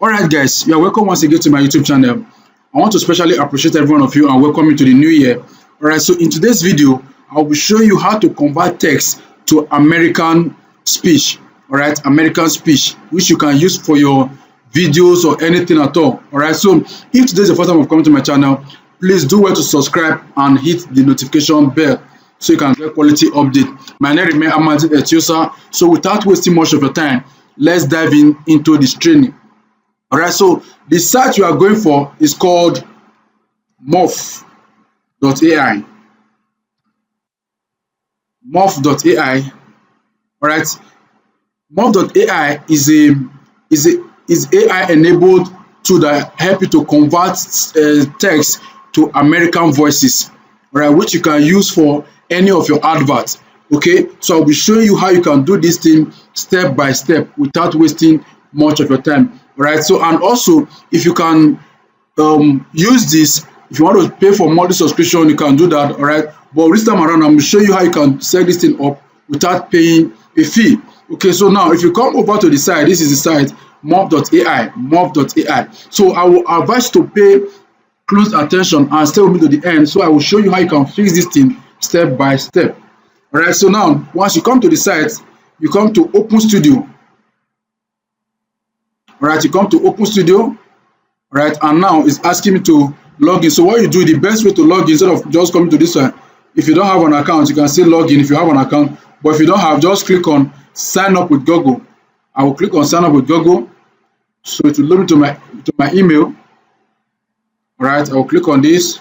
Alright guys, you are welcome once again to my YouTube channel. I want to especially appreciate every one of you and welcome you to the new year. Alright, so in today's video, I will show you how to convert text to American speech. Alright, American speech, which you can use for your videos or anything at all. Alright, so if today is the first time of coming to my channel, please do well to subscribe and hit the notification bell so you can get quality update. My name remains Amadi Etiosa. So without wasting much of your time, let's dive into this training. Alright, so the site you are going for is called morph.ai. Morph.ai. Alright, morph.ai is AI enabled tool that help you to convert text to American voices, alright, which you can use for any of your adverts. Okay, so I'll be showing you how you can do this thing step by step without wasting much of your time. Right, so and also if you can use this, if you want to pay for monthly subscription, you can do that. All right, but this time around I'm going to show you how you can set this thing up without paying a fee. Okay, so now if you come over to the site, this is the site morph.ai. So I will advise you to pay close attention and stay with me to the end, so I will show you how you can fix this thing step by step. All right, so now once you come to the site, you come to Open Studio. Alright, you come to Open Studio, right, and now it's asking me to log in. So what you do, the best way to log in, instead of just coming to this one, if you don't have an account, you can still log in if you have an account, but if you don't have, just click on sign up with Google. I will click on sign up with Google, so it will load me to my email. Alright, I will click on this,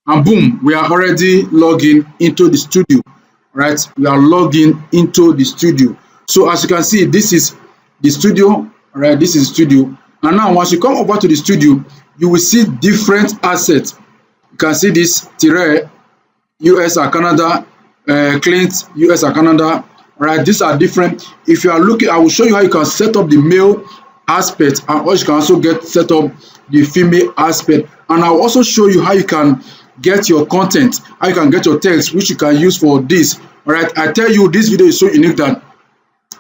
and boom, we are already logging into the studio. Right, we are logging into the studio. So as you can see, this is the studio. Right, this is studio, and now once you come over to the studio, you will see different assets. You can see this Tire, US or Canada, Clint, US or Canada. Right, these are different. If you are looking, I will show you how you can set up the male aspect, and also you can also set up the female aspect, and I'll also show you how you can get your content, how you can get your text, which you can use for this. All right, I tell you, this video is so unique that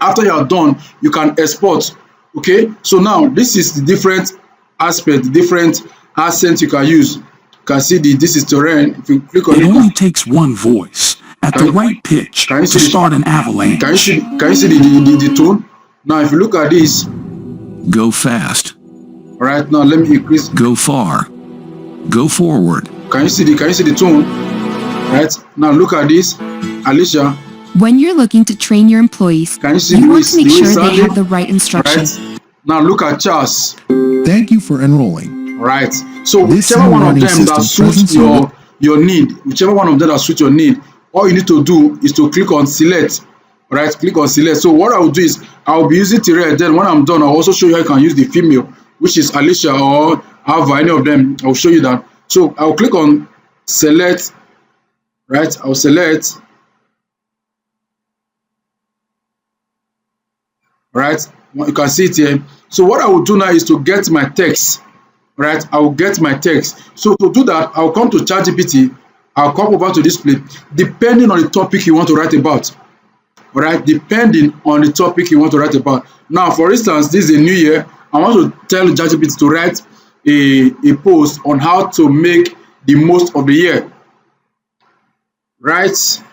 after you are done, you can export. Okay, so now this is the different aspect, the different accents you can use. You can see this is terrain. If you click on it, only takes one voice at the right pitch to start an avalanche. Can you see the tone? Now if you look at this, go fast. All right, now let me increase. Go far. Go forward. Can you see the tone? Right, now look at this, Alicia. When you're looking to train your employees, can you see you want Louis, to make Louis sure Sandy? they have the right instructions. Right. Now look at Charles. Thank you for enrolling. Right. So whichever one of them that suits your need, whichever one of them that suits your need, all you need to do is to click on select. Right, click on select. So what I will do is I will be using Tire. Then when I'm done, I'll also show you how you can use the female, which is Alicia or Ava, any of them. I'll show you that. So I'll click on select. Right, I'll select. Right, you can see it here. So what I will do now is to get my text. Right, I will get my text. So to do that, I'll come to ChatGPT. I'll come over to display, depending on the topic you want to write about. All right, depending on the topic you want to write about. Now, for instance, this is a new year. I want to tell ChatGPT to write a post on how to make the most of the year. Right.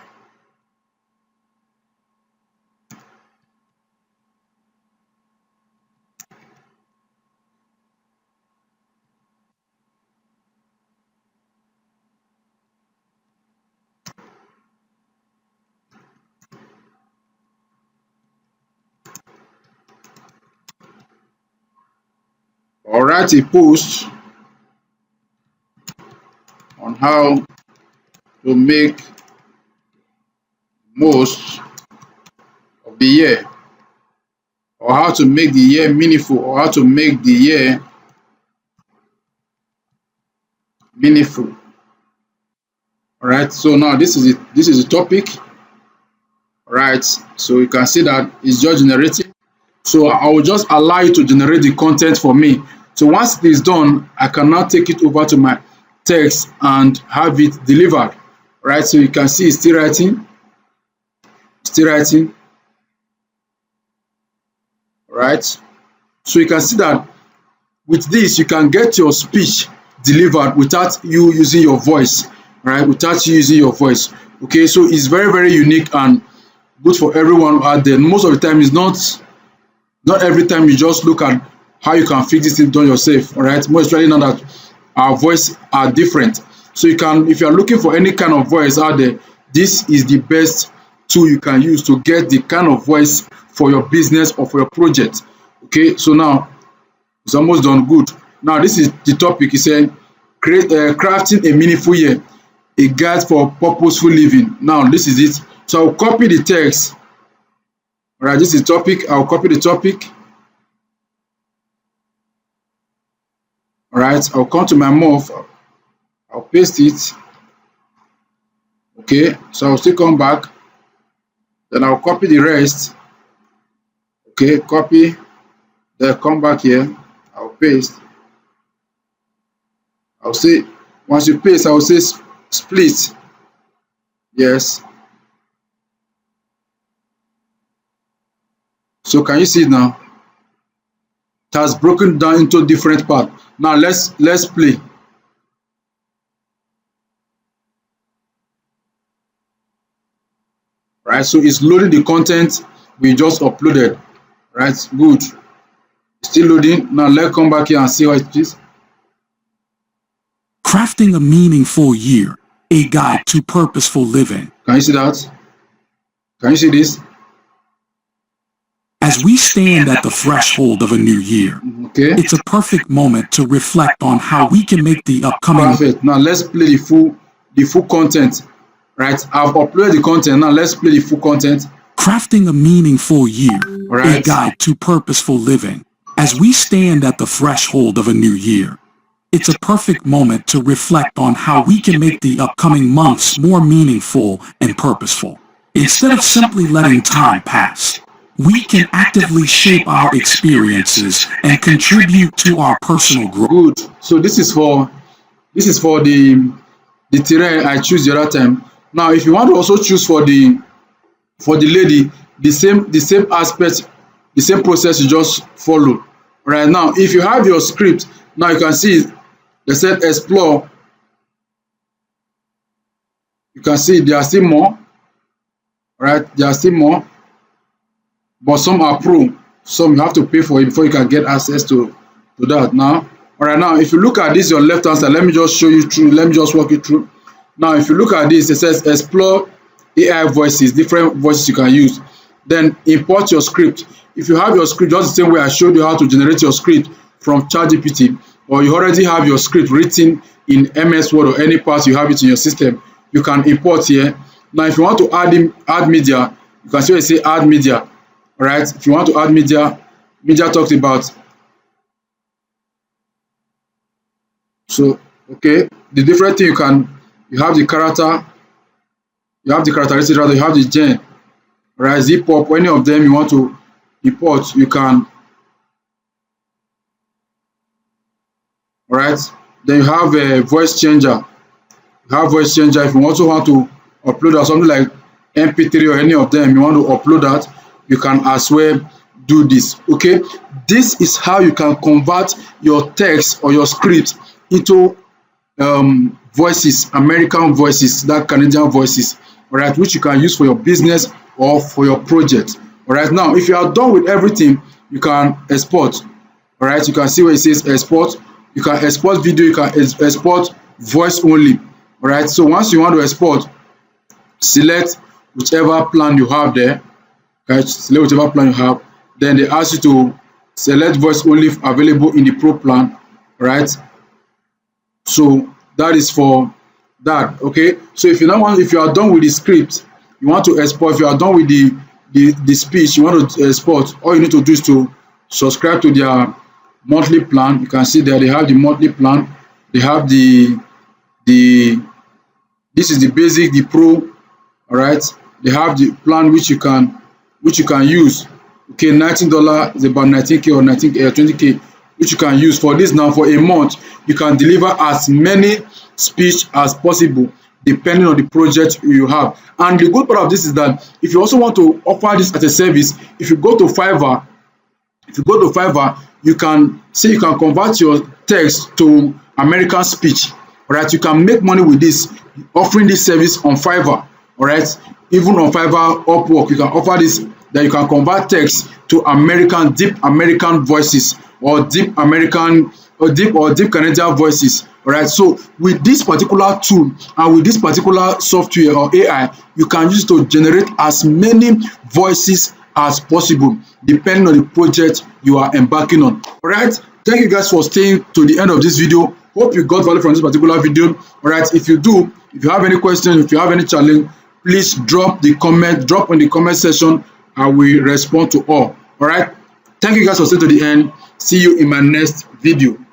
Or write a post on how to make most of the year, or how to make the year meaningful, or how to make the year meaningful. All right, so now this is it. This is the topic. All right, so you can see that it's just generating. So I will just allow you to generate the content for me. So once it is done, I can now take it over to my text and have it delivered. Right, so you can see it's still writing. Still writing. right? So you can see that with this, you can get your speech delivered without you using your voice, right? Without you using your voice. Okay, so it's very, very unique and good for everyone out there. Most of the time, it's not every time you just look at how you can fix this thing done yourself, all right? Most especially now that our voice are different. So you can, if you are looking for any kind of voice out there, this is the best tool you can use to get the kind of voice for your business or for your project. Okay, so now it's almost done. Good. Now this is the topic. He said, crafting a meaningful year, a guide for purposeful living. Now this is it. So I'll copy the text. All right, this is the topic. I'll copy the topic. All right, I'll come to my mouth. I'll paste it. Okay, so I'll still come back. Then I'll copy the rest. Okay, copy. Then come back here. I'll paste. I'll say, once you paste, I'll say split. Yes. So can you see it now? It has broken down into different parts. Now let's play. Right, so it's loading the content we just uploaded. Right, good. Still loading. Now let's come back here and see what it is. Crafting a meaningful year, a guide to purposeful living. Can you see that? Can you see this? As we stand at the threshold of a new year, okay, it's a perfect moment to reflect on how we can make the upcoming. Perfect. Now let's play the full content. Right, I've uploaded the content. Now let's play the full content. Crafting a meaningful year, right, a guide to purposeful living. As we stand at the threshold of a new year, it's a perfect moment to reflect on how we can make the upcoming months more meaningful and purposeful. Instead of simply letting time pass, we can actively shape our experiences and contribute to our personal growth. Good. So this is for the terrain I choose the other time. Now, if you want to also choose for the lady, the same aspect, the same process you just follow. Right now, if you have your script, now you can see they said explore. You can see there are still more. Right, there are still more, but some are pro. Some you have to pay for it before you can get access to that. Now, all right, now if you look at this, your left hand side, let me just show you through. Let me just walk you through. Now, if you look at this, it says explore AI voices, different voices you can use. Then import your script. If you have your script, just the same way I showed you how to generate your script from ChatGPT, or you already have your script written in MS Word or any part you have it in your system, you can import here. Now, if you want to add media, you can see where it say add media. All right. If you want to add media, media talks about. So, okay, the different thing you have the character, you have the characteristic, rather, you have the gen, right? Zip up, any of them you want to import, you can. All right. Then you have a voice changer. You have voice changer. If you also want to upload something like MP3 or any of them, you want to upload that, you can as well do this. Okay. This is how you can convert your text or your script into voices, American voices, that Canadian voices, all right, which you can use for your business or for your project. All right, now if you are done with everything, you can export. All right, you can see where it says export. You can export video, you can export voice only. All right, so once you want to export, select whichever plan you have there. Okay, select whichever plan you have. Then they ask you to select voice only available in the pro plan. All right, so that is for that. Okay, so if you are done with the script, you want to export. If you are done with the speech, you want to export, all you need to do is to subscribe to their monthly plan. You can see there they have the monthly plan. They have the this is the basic, the pro. All right, they have the plan which you can use. Okay, $19 is about 19K or 20K, which you can use for this. Now for a month, you can deliver as many speech as possible depending on the project you have. And the good part of this is that if you also want to offer this as a service, if you go to Fiverr, If you go to Fiverr, you can say you can convert your text to American speech. All right, you can make money with this, offering this service on Fiverr. All right, even on Fiverr, Upwork, you can offer this, that you can convert text to American, deep American voices, or deep American, or deep Canadian voices. All right, so with this particular tool and with this particular software or AI, you can use it to generate as many voices as possible, depending on the project you are embarking on. All right, thank you guys for staying to the end of this video. Hope you got value from this particular video. All right, if you do, if you have any questions, if you have any challenge, please drop in the comment section. I will respond to all. All right, thank you guys for staying to the end. See you in my next video.